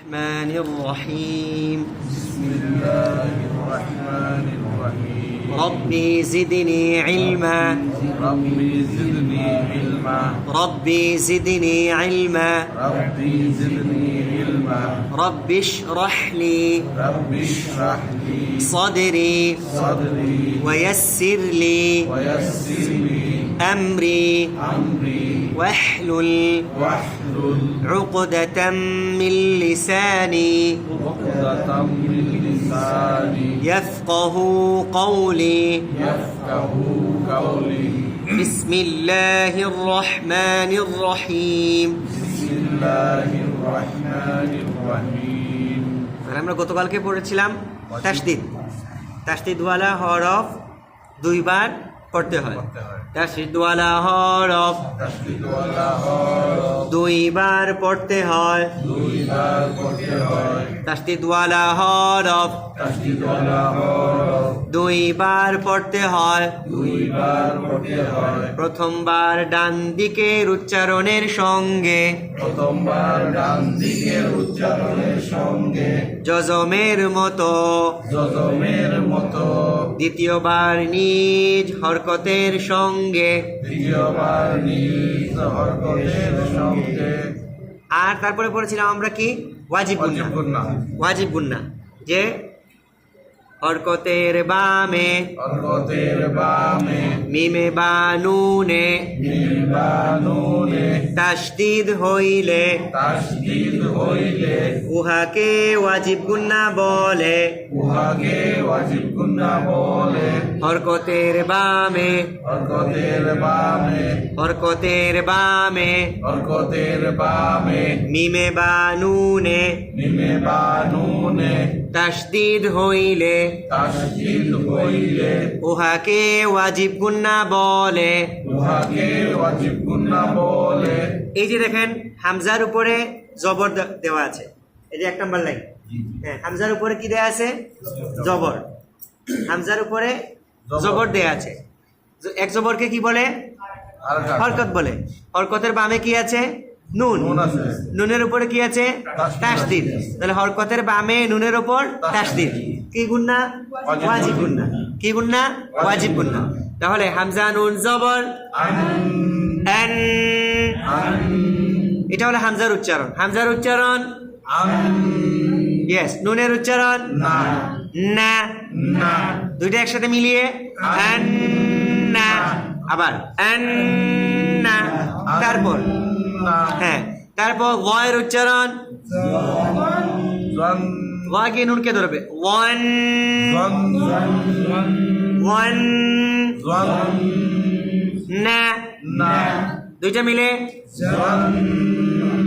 الرحمن الرحيم بسم الله الرحمن الرحيم ربي زدني علما ربي زدني علما ربي زدني علما ربي زدني علما رب اشرح لي رب اشرح لي صدري صدري ويسر لي ويسر لي أمري أمري واحلل واحلل عقدة من لساني عقدة من لساني يفقه قولي يفقه قولي بسم الله الرحمن الرحيم بسم الله الرحمن الرحيم আমরা গতকালকে পড়েছিলাম তাসদিদ তাসদিদওয়ালা হরফ দুইবার পড়তে হয় তাসদিদওয়ালা হরফ تشديد ولا هرب দুইবার পড়তে হয় দুইবার পড়তে হয় তাসদিদওয়ালা হরফ تشديد ولا هرب দুইবার পড়তে হয় দুইবার পড়তে হয় প্রথমবার ডান দিকের উচ্চারণের সঙ্গে প্রথমবার ডান দিকের উচ্চারণের সঙ্গে যজমের মতো যজমের মতো দ্বিতীয়বার নিজ হরকতের সঙ্গে দ্বিতীয়বার নিজ হরকতের সঙ্গে আর তারপরে পড়েছিলাম আমরা কি ওয়াজিব গুন্না গুন্না ওয়াজিব গুন্না যে হরকতের বামে হরকতের বামে মিমে বা নুনে নির্বাণনে তাসদিদ হইলে তাসদীদ হইলে উহাকে ওয়াজিব গুন্না বলে উহাকে ওয়াজিব গুন্না বলে হরকতের বামে হরকতের বামে হরকতের বামে হরকতের বামে মিমে বা নুনে নিমে বানুনে তাসদিদ হইলে তাসদীদ হইলে উহাকে ওয়াজিব গুন্না বলে উহাকে ওয়াজিব গুন্না বলে এই যে দেখেন হামজার উপরে জবর দেওয়া আছে এই যে 1 নম্বর লাইন হ্যাঁ হামজার উপরে কি দেয়া আছে জবর হামজার উপরে জবর দেয়া আছে এক জবরকে কি বলে হরকত বলে হরকতের বামে কি আছে নুন নুন আছে নুনের উপরে কি আছে তাসদিদ তাহলে হরকতের বামে নুনের উপর তাসদিদ কি গুন্না ওয়াজিব গুন্না কি গুন্না ওয়াজিব গুন্না তাহলে হামজা নুন জবর আন এটা হলো হামজার উচ্চারণ হামজার উচ্চারণ ইয়েস নুনের উচ্চারণ না না না দুইটা একসাথে মিলিয়ে আন না আবার আন না তারপর না হ্যাঁ তারপর ওয়ের উচ্চারণ জন ওয়াকে নুনকে ধরবে ওয়ান জন ওয়ান জন না না দুইটা মিলে জন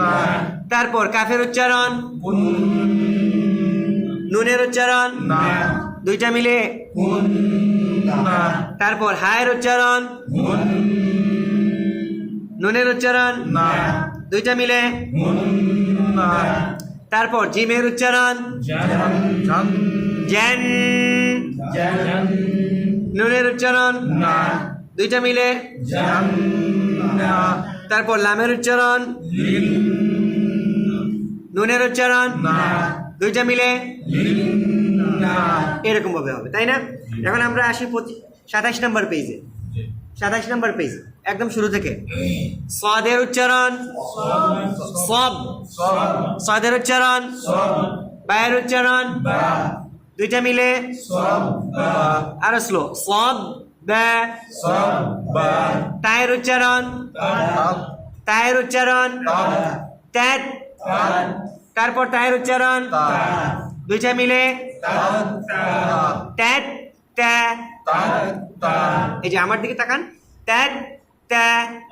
না তারপর কাফের উচ্চারণ কুন নুনের উচ্চারণ না দুইটা মিলে কুন না তারপর হায়ের উচ্চারণ কুন নুনের উচ্চারণ না দুইটা মিলে কুন না তারপর জিমের উচ্চারণ জন জন জ্যান জন নুনের উচ্চারণ না দুইটা মিলে জন না তারপর লামের উচ্চারণ লিল নুনের উচ্চারণ না দুইটা মিলে লিল না এরকম ভাবে হবে তাই না এখন আমরা আসি 27 নম্বর পেজে 27 নম্বর পেজ একদম শুরু থেকে সাদের উচ্চারণ সব সব সাদের উচ্চারণ সব বায়ের উচ্চারণ বা দুইটা মিলে সব বা আরো স্লো সব বা সব বা তায়ের উচ্চারণ তাপ তায়ের উচ্চারণ তাপ ত্যাত তাপ তারপর তায়ের উচ্চারণ তাপ দুইটা মিলে তাপ তাপ ত্যাত ত্যা তাপ তাপ এই যে আমার দিকে তাকান ত্যাত ত্যা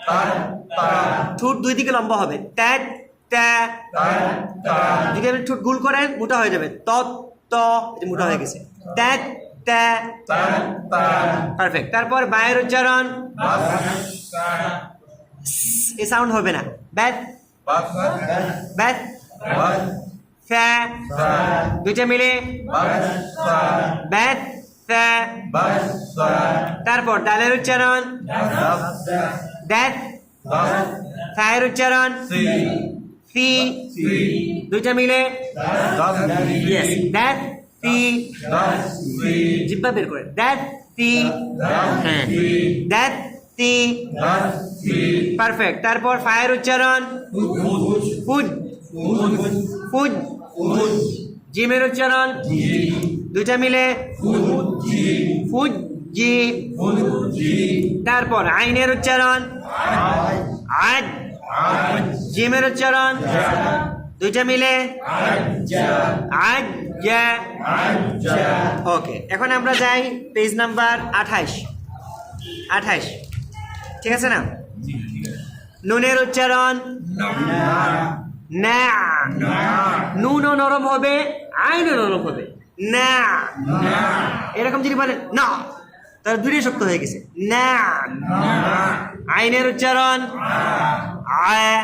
তাপ তাপ ঠোঁট দুই দিকে লম্বা হবে ত্যাত ত্যা তাপ তাপ যদি আপনি ঠোঁট গুল করেন মোটা হয়ে যাবে ত ত এই যে মোটা হয়ে গেছে ত্যাত ত্যা তাপ তাপ পারফেক্ট তারপর বায়ের উচ্চারণ বাস এই সাউন্ড হবে না ব্যাট বাস ব্যাট বাস ফ্যা দুইটা মিলে বাস ব্যাট ফ্যা বাস তারপর ডালের উচ্চারণ দ্যাট ফায়ের উচ্চারণ সি ফি ফি দুইটা মিলে দাস ইয়েস দ্যাট ফি দাস ফি জিহ্বা বের করে দ্যাট ফি হ্যাঁ that fee Das fee perfect তারপর ফায়ের উচ্চারণ ফুজ ফুজ ফুজ ফুজ ফুজ জিমের উচ্চারণ জি দুইটা মিলে ফুজি ফুজ জি ফুজি তারপর আইনের উচ্চারণ আই আজ আজ জিমের উচ্চারণ দুইটা মিলে আজ্জা আজ যা আজ্জা ওকে এখন আমরা যাই পেজ নাম্বার 28 ঠিক আছে না জি ঠিক আছে নুনের উচ্চারণ না না না নুনও নরম হবে আইনও নরম হবে না না এরকম যদি বলেন না তার দূরে শক্ত হয়ে গেছে না আইনের উচ্চারণ আয়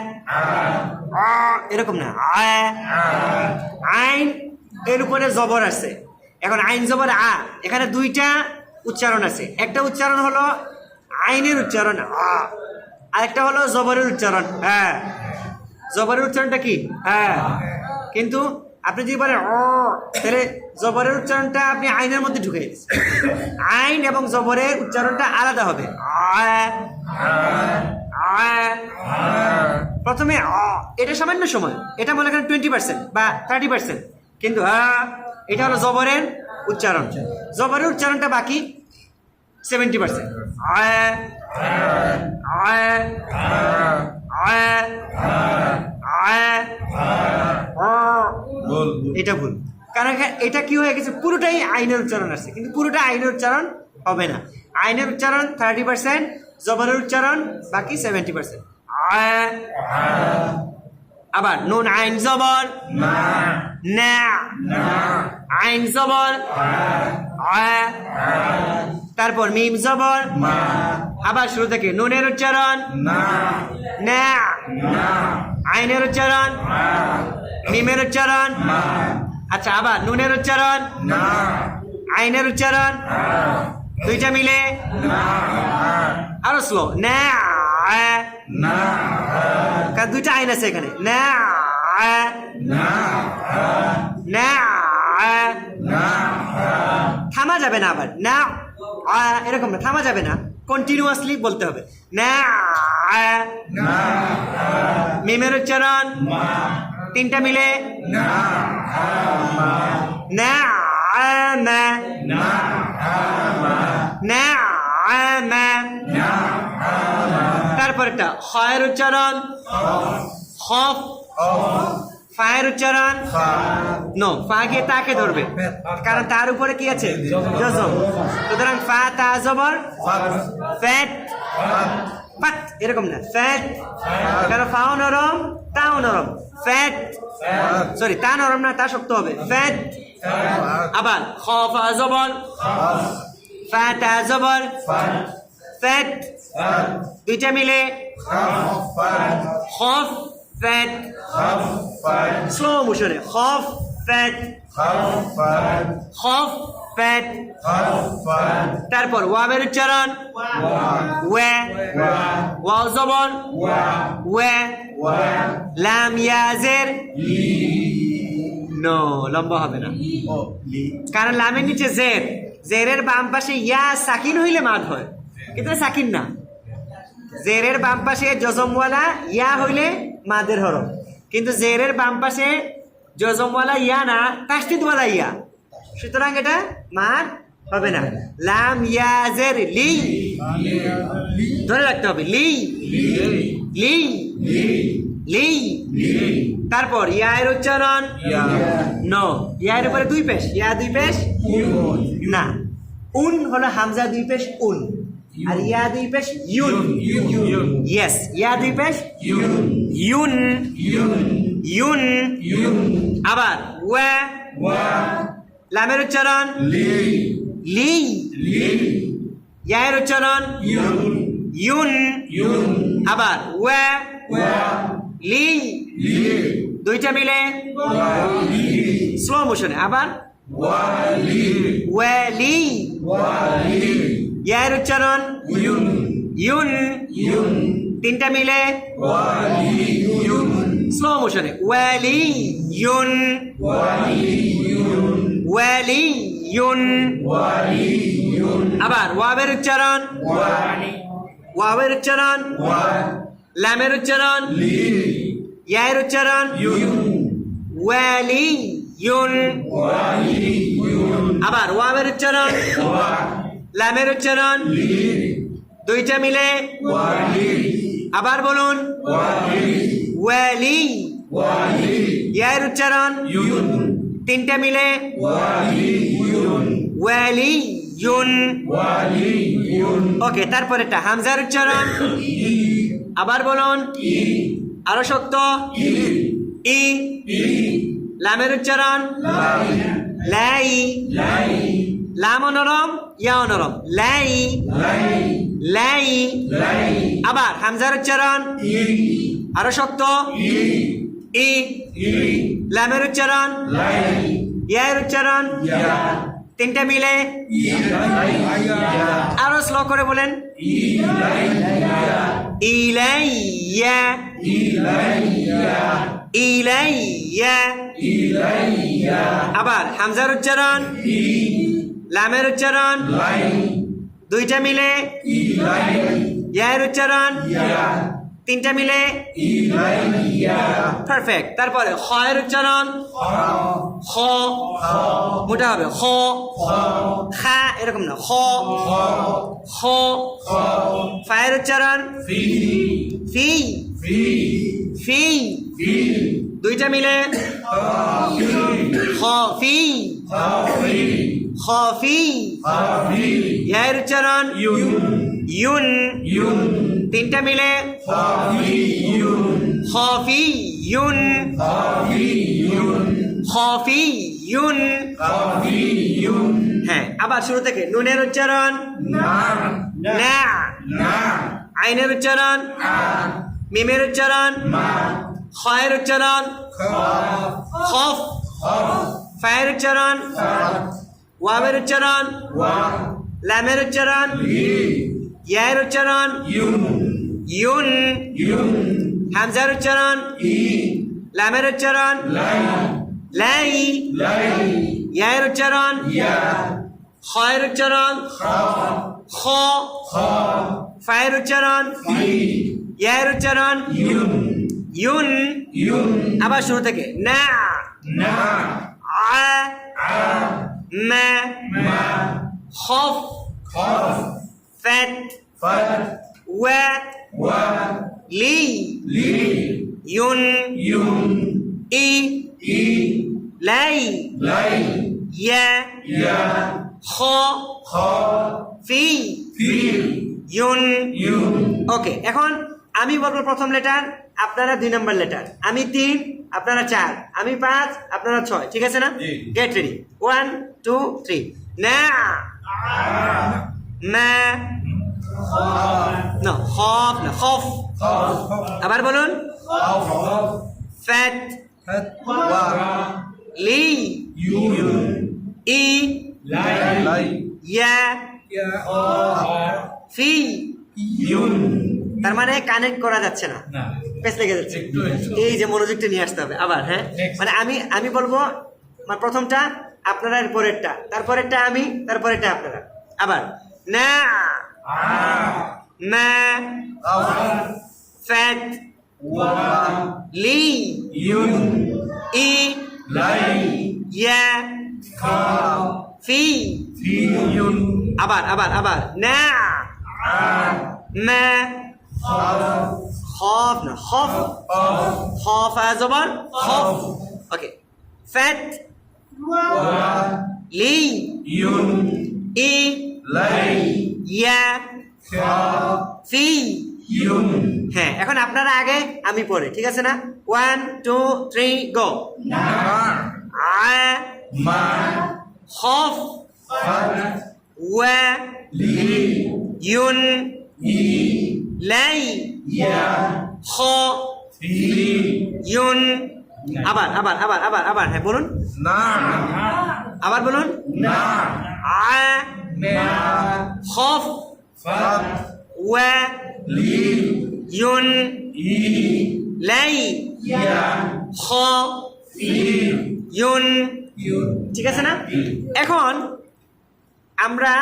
আ, এরকম না আয় আইন এর উপরে জবর আছে এখন আইন জবর আ এখানে দুইটা উচ্চারণ আছে একটা উচ্চারণ হলো আইনের উচ্চারণ আ আরেকটা হলো জবরের উচ্চারণ হ্যাঁ জবরের উচ্চারণটা কি হ্যাঁ কিন্তু আপনি যদি বলেন অ তাহলে জবরের উচ্চারণটা আপনি আইনের মধ্যে ঢুকে দিচ্ছেন আইন এবং জবরের উচ্চারণটা আলাদা হবে আয় আয় প্রথমে এটা সামান্য সময় এটা মনে করেন 20% বা 30% কিন্তু এটা হলো জবরের উচ্চারণ জবরের উচ্চারণটা বাকি 70% আয় আয় আয় আয় বল এটা ভুল কারণ এটা কি হয়ে গেছে পুরোটাই আইনের উচ্চারণ আছে কিন্তু পুরোটা আইনের উচ্চারণ হবে না আইনের উচ্চারণ 30% জবরের উচ্চারণ বাকি 70% আয় আবার নুন আইন জবর না না আইন জবর আয় তারপর মিম জবর মা আবার শুরু থেকে নুনের উচ্চারণ না না আইনের উচ্চারণ মিমের উচ্চারণ আচ্ছা আবার নুনের উচ্চারণ না আইনের উচ্চারণ দুইটা মিলে আরো স্লো না না কারণ দুইটা আইন আছে এখানে না না না না থামা যাবে না আবার না এরকম না থামা যাবে না কন্টিনিউয়াসলি বলতে হবে না না মিমের উচ্চারণ তিনটা মিলে না না না না তারপরটা খয়ের উচ্চারণ খফ ফায়ের উচ্চারণ নো ফা গিয়ে তাকে ধরবে কারণ তার উপরে কি আছে জজম সুতরাং ফা তা জবর ফ্যাট ফাট এরকম না ফ্যাট কারণ ফাও নরম তাও নরম ফ্যাট সরি তা নরম না তা শক্ত হবে ফ্যাট আবার খ ফা জবর ফা তা জবর ফ্যাট দুইটা মিলে খফ ফ্যাট স্লো মোশনে খফ ফ্যাট খফ ফ্যাট তারপর ওয়াবের উচ্চারণ ওয়া ওয়াও জবর ওয়া লাম ইয়াজের নো লম্বা হবে না কারণ লামের নিচে জের জেরের বাম পাশে ইয়া সাকিন হইলে মাদ হয় কিন্তু সাকিন না জেরের বাম পাশে জজমওয়ালা ইয়া হইলে মাদের হরফ কিন্তু জেরের বাম পাশে জজমওয়ালা ইয়া না তাসদিদওয়ালা ইয়া সুতরাং এটা মাদ হবে না লাম ইয়াজের লি ধরে রাখতে হবে লি লি লি তারপর ইয়ার উচ্চারণ নো ইয়ার উপরে দুই পেশ ইয়া দুই পেশ না উন হলো হামজা দুই পেশ উন আর ইয়া দুই পেশ ইউন ইয়েস ইয়া দুই পেশ ইউন ইউন আবার ওয়া লামের উচ্চারণ লি ইয়ার উচ্চারণ ইউন আবার ওয়া লি দুইটা মিলে স্লো মোশনে আবার ওয়ালি ইয়ার উচ্চারণ ইউন তিনটা মিলে স্লো মোশনে ওয়ালিয়ুন ওয়ালিয়ুন আবার ওয়াবের উচ্চারণ ওয়াবের উচ্চারণ লামের উচ্চারণ ইয়ার উচ্চারণ ওয়ালিয়ুন আবার ওয়াবের উচ্চারণ লামের উচ্চারণ দুইটা মিলে আবার বলুন ওয়ালি ইয়ার উচ্চারণ তিনটা মিলে ওয়ালিয়ুন ওকে তারপরেটা হামজার উচ্চারণ আবার বলুন আরো শক্ত ই লামের উচ্চারণ লাই লাম নরম ইয়া নরম লাই লাই আবার হামজার উচ্চারণ আরো শক্ত ই লামের উচ্চারণ ইয়ার উচ্চারণ তিনটা মিলে আরো স্লো করে বলেন ইলাইয়া ইলাইয়া আবার হামজার উচ্চারণ লামের উচ্চারণ দুইটা মিলে ইয়ার উচ্চারণ তিনটা মিলে পারফেক্ট তারপরে খয়ের উচ্চারণ খ মোটা হবে খ খা এরকম না খ খ ফায়ের উচ্চারণ ফি ফি দুইটা মিলে খফি খফি ইয়ার উচ্চারণ ইউন তিনটা মিলে খফিয়ুন খফিয়ুন হ্যাঁ আবার শুরু থেকে নুনের উচ্চারণ না আইনের উচ্চারণ মিমের উচ্চারণ খয়ের উচ্চারণ খফ ফায়ের উচ্চারণ ওয়াবের উচ্চারণ লামের উচ্চারণ ইয়ার উচ্চারণ ইউন হামজার উচ্চারণ লামের উচ্চারণ লাই ইয়ার উচ্চারণ খয়ের উচ্চারণ খ ফায়ের উচ্চারণ ইয়ার উচ্চারণ ইউন আবার শুরু থেকে না আ মা খফ ফat wa li yun i lai ya kha fi yun ওকে এখন আমি বলবো প্রথম লেটার আপনারা 2 নম্বর লেটার আমি 3 আপনারা 4 আমি 5 আপনারা 6 ঠিক আছে না গেট রেডি 1 2 3 না মা no খফ না খফ আবার বলুন ফ্যাট লি ই ইয়া ফি তার মানে কানেক্ট করা যাচ্ছে না পেছ লেগে যাচ্ছে এই যে মনোযোগটা নিয়ে আসতে হবে আবার হ্যাঁ মানে আমি বলবো মানে প্রথমটা আপনারা এর পরেরটা তারপরেরটা আমি তারপরেরটা আপনারা আবার না মা ফ্যাট লি ই ইয়া ফি আবার আবার আবার না মা খফ না খফ খফ জবান খফ ওকে ফ্যাট লি ই ইয়া ফি হ্যাঁ এখন আপনারা আগে আমি পরে ঠিক আছে না 1 2 3 গো আ খফ ওয়া ইউন লাই খ ইউন আবার আবার আবার আবার আবার হ্যাঁ বলুন আবার বলুন আ খফ ওয়া ইউন লাই ইয়া খ ফি ইউন ইউন ঠিক আছে না? এখন আমরা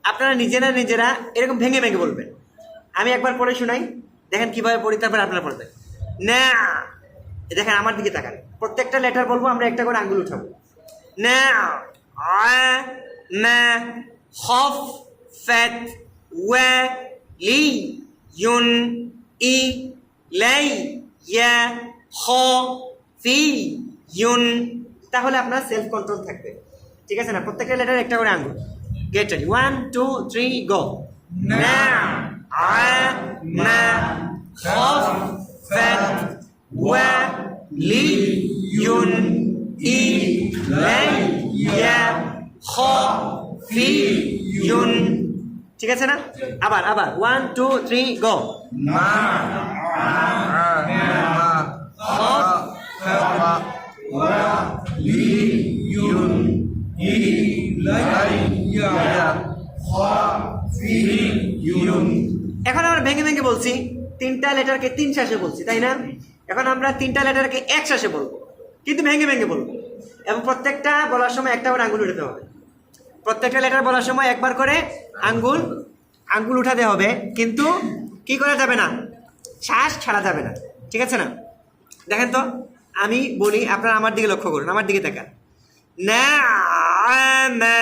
আপনারা নিজেরা এরকম ভেঙে ভেঙে বলবেন। আমি একবার পড়ে শোনাই, দেখেন কিভাবে পড়ি, তারপর আপনারা পড়বেন। না, দেখেন আমার দিকে তাকান, প্রত্যেকটা লেটার বলবো, আমরা একটা করে আঙ্গুল উঠাবো। না, আ, না, খফ, ফ্যাত, ওয়া, লি, ইউন, ই, লাই, ইয়া, খ, ফি, ইউন। তাহলে আপনার সেলফ কন্ট্রোল থাকবে, ঠিক আছে না? প্রত্যেকটা লেটার একটা করে আঙ্গুল। গেট রেডি, 1 2 3 গো। না, আ, না, খফ, ফ্যাত, ওয়া, লি, ইউন, ই, লাই, ইয়া, খ, ফি, ইউন। ঠিক আছে না? আবার 1 2 3 গো। মা মা খফ, ফা ওয়া লি ইউন ই লাই ইয়া খ ফি ইউন। এখন আমরা ভেঙে ভেঙে বলছি, তিনটা লেটারকে তিন শ্বাসে বলছি, তাই না? এখন আমরা তিনটা লেটারকে এক শ্বাসে বলবো, কিন্তু ভেঙে ভেঙে বলবো, এবং প্রত্যেকটা বলার সময় একটা করে আঙ্গুল উঠাতে হবে। প্রত্যেকটা লেটার বলার সময় একবার করে আঙ্গুল উঠাতে হবে, কিন্তু কি করা যাবে না, শ্বাস ছাড়া যাবে না, ঠিক আছে না? দেখেন তো, আমি বলি, আপনারা আমার দিকে লক্ষ্য করুন, আমার দিকে তাকান। না, মা,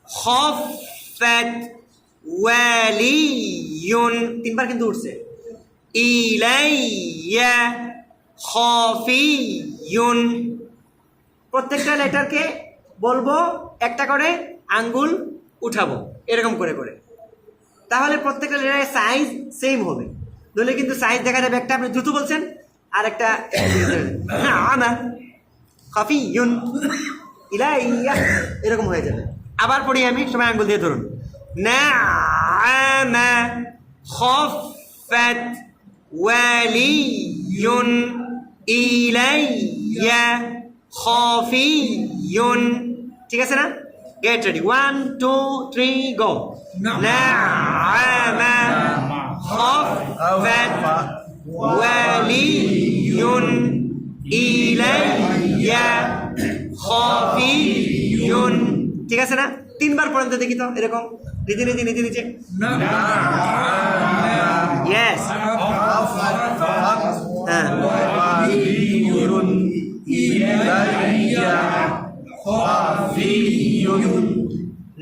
খফ, ফ্যাত, ওয়ালিয়ুন, তিনবার কিন্তু উঠছে। ইলাইয়া, খফিয়ুন। প্রত্যেকটা লেটারকে বলবো, একটা করে আঙ্গুল উঠাবো, এরকম করে করে। তাহলে প্রত্যেকটা লেটারের সাইজ সেম হবে, নইলে কিন্তু সাইজ দেখা যাবে একটা আপনি দ্রুত বলছেন, আর একটা না, খফিয়ুন, ইলাইয়া, এরকম হয়ে যাবে। আবার পড়ি আমি, সবাই আঙ্গুল দিয়ে ধরুন। নাআমা, খফফাত, ওয়ালিয়ুন, ইলাইয়া, খফিয়ুন। ঠিক আছে না? গেট রেডি, 1 2 3 গো। নাআমা, খফফাত, ওয়ালিয়ুন, ইলাইয়া, খফিয়ুন। ঠিক আছে না? তিনবার পর্যন্ত দেখি তো, এরকম নিচে নিচে নিচে নিচে। ইয়েস, হ্যাঁ, ওয়ালিয়ুন ইলাইয়া খফিয়ুন।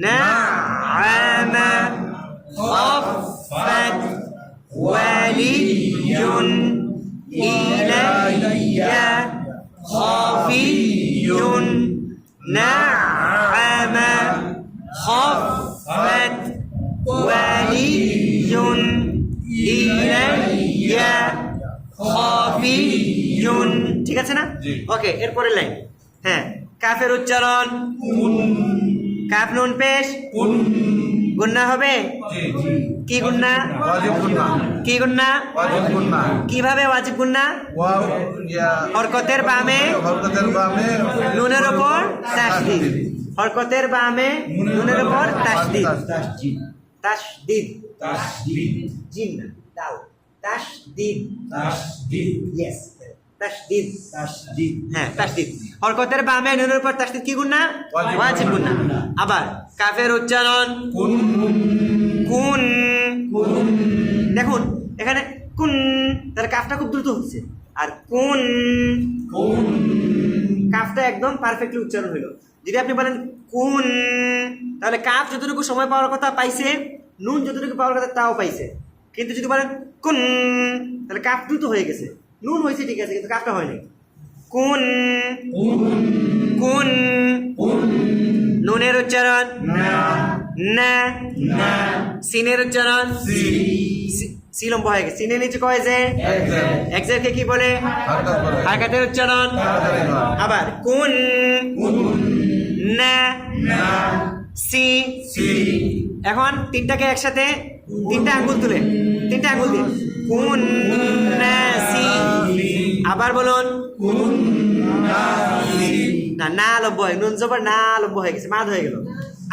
নাআমা, খফফাত, ওয়ালিয়ুন, ইলাইয়া, খফিয়ুন। নাআমা, খফফাত, ওয়ালিয়ুন, ইলাইয়া, খফিয়ুন। ঠিক আছে না? ওকে, এরপরের লাইন। হ্যাঁ, কাফের উচ্চারণ, কাফ নুন পেশ, গুন্না হবে। কি গুন্না? ওয়াজিব গুন্না। কি গুন্না? ওয়াজিব গুন্না। কিভাবে ওয়াজিব গুন্না? ওয়াও ইয়া হরকতের বামে হরকতের বামে নুনের উপর তাসদিদ। হরকতের বামে নুনের উপর তাসদিদ। তাসদিদ, জিম না, দাল। তাসদিদ, ইয়েস, তাসদিদ। হ্যাঁ, তাসদিদ। হরকতের বামে নুনের উপর তাসদিদ কি গুন্না? ওয়াজিব গুন্না। আবার কাফের উচ্চারণ, কুন। দেখুন এখানে কুন, তার কাফটা খুব দ্রুত হচ্ছে, আর কুন, কাফটা একদম পারফেক্টলি উচ্চারণ হলো। যদি আপনি বলেন কুন, তাহলে কাফ যতটুকু সময় পাওয়ার কথা পাইছে, নুন যতটুকু পাওয়ার কথা তাও পাইছে। কিন্তু যদি বলেন কুন, তাহলে কাফ দ্রুত হয়ে গেছে, নুন হয়েছে ঠিক আছে, কিন্তু কাফটা হয়নি। কুন, কুন। নুনের উচ্চারণ না, সিনের উচ্চারণ সি লম্বা হয়ে গেছে, সিনের নিচে কয় যে একজেরকে কি বলে? হারকাতের উচ্চারণ। আবার কুন, না, সি। এখন তিনটাকে একসাথে, তিনটা আঙ্গুল তুলে, তিনটা আঙ্গুল দিয়ে কুন, না, সি। আবার বলুন, না, না লম্ব হয়, নুন জবর না লম্ব হয়ে গেছে, মাদ হয়ে গেল।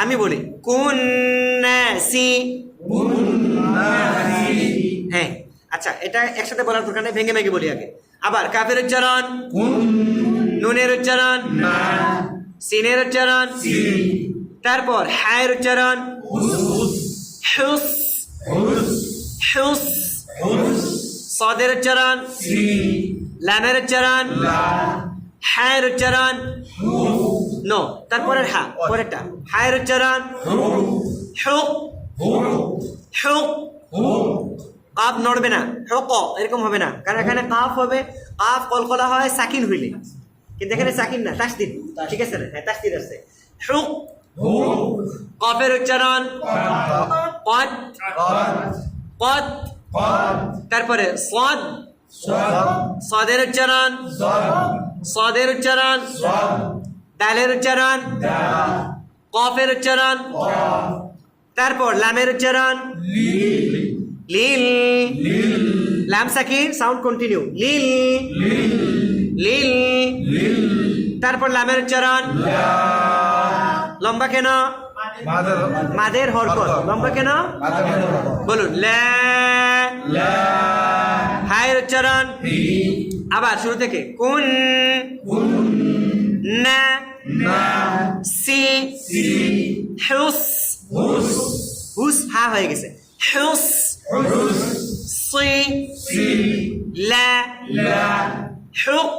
আমি বলি কুন, না, সি। হ্যাঁ, আচ্ছা, এটা একসাথে বলার দরকার নেই, ভেঙে ভেঙে বলি আগে। আবার কাফের উচ্চারণ, নুনের উচ্চারণ, সিনের উচ্চারণ, তারপর হায়ের উচ্চারণ, হুস, হুস, সদের উচ্চারণ, লামের উচ্চারণ, হায়ের উচ্চারণ, নো, তারপরের হা, পরেরটা হায়ের উচ্চারণ, হুক, হুক, কাফ নড়বে না, হুক এরকম হবে না, কারণ এখানে কাফ হবে, কাফ কলকলা হয় সাকিন হইলে, কিন্তু এখানে সাকিন না, তাসদিদ, ঠিক আছে না? হ্যাঁ, তাসদিদ আছে। হুক, কফের উচ্চারণ, কদ, কদ, তারপরে সদ, সদের উচ্চারণ, সদের উচ্চারণ, দালের উচ্চারণ, কফের উচ্চারণ, তারপর লামের উচ্চারণ, লিল, লাম সাকিন, সাউন্ড কন্টিনিউ, লিল, লিল, তারপর লামের উচ্চারণ, লম্বা কেন? মাদের হরকত, লম্বা কেন? বলুন, লা, হায়ের উচ্চারণ, আবার শুরু থেকে, কুন, না, সি, হুস, হুস হা হয়ে গেছে, হুস, সি, লা, হুক,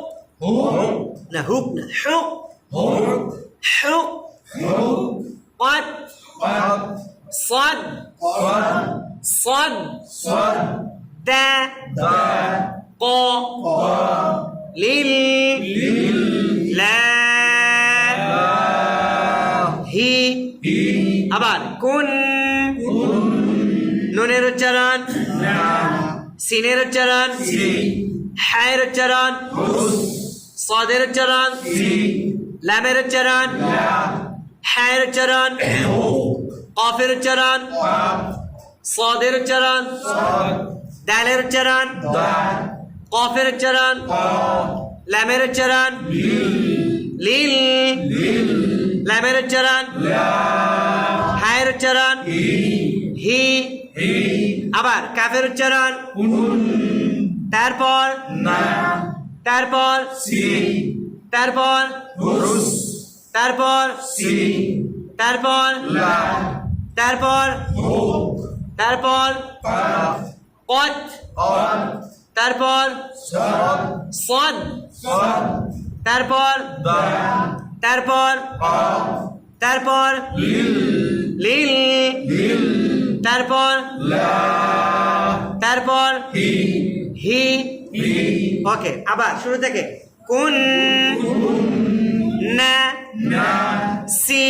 না হুক না, হুক, হুক, قد صد صد دا قا লিল লা হি, আবার কুন, নুনের উচ্চারণ, সিনের উচ্চারণ, হায়ের উচ্চারণ, সদের উচ্চারণ, লামের উচ্চারণ, হায়ের উচ্চারণ, কফের উচ্চারণ, সদের উচ্চারণ, দালের উচ্চারণ, কফের উচ্চারণ, লামের উচ্চারণ, লিল, লামের উচ্চারণ, হায়ের উচ্চারণ, হি, আবার কাফের উচ্চারণ, তারপর তারপর তারপর তারপর তারপর তারপর তারপর কদ, তারপর সদ, তারপর তারপর তারপর লিল, তারপর তারপর হি, ওকে। আবার শুরু থেকে, কুন, না, সি,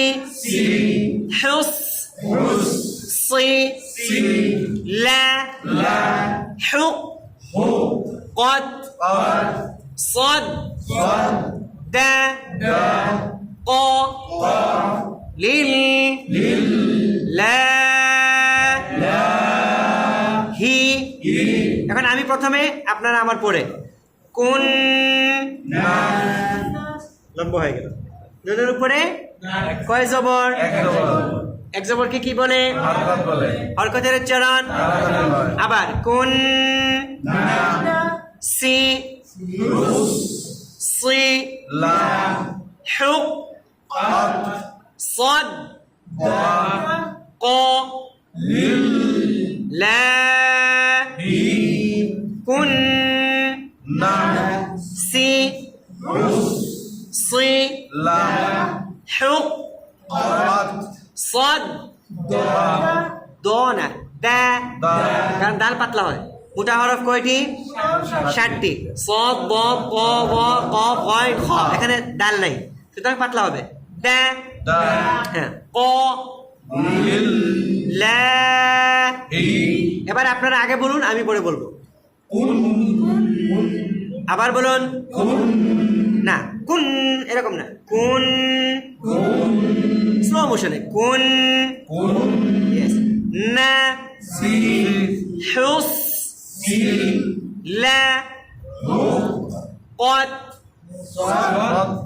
হুস, সি, লা, হুক, কদ, সদ, দা, ক, লিল, লা, হি। এখন আমি প্রথমে, আপনারা আমার পরে। কোন, লম্ব হয়ে গেল। নুনের উপরে কয় জবর? এক জবরকে কি বলে? হরকতের উচ্চারণ। আবার কোন, সি, সি, হুক, صد ق لا كن سي صي حق صد দোনা দা, কারণ দাল পাতলা হয়। মোটা হরফ কয়টি? 60টি। সদ, ব, ক, ব, ক, কয়, খ। এখানে দাল নাই, সুতরাং পাতলা হবে। দা, হ্যাঁ, ক, লা। এবার আপনারা আগে বলুন, আমি পরে বলবো। আবার বলুন। না, কুন এরকম না, কুন, স্লো মোশনে, কুন, না, হুস, লা, কদ,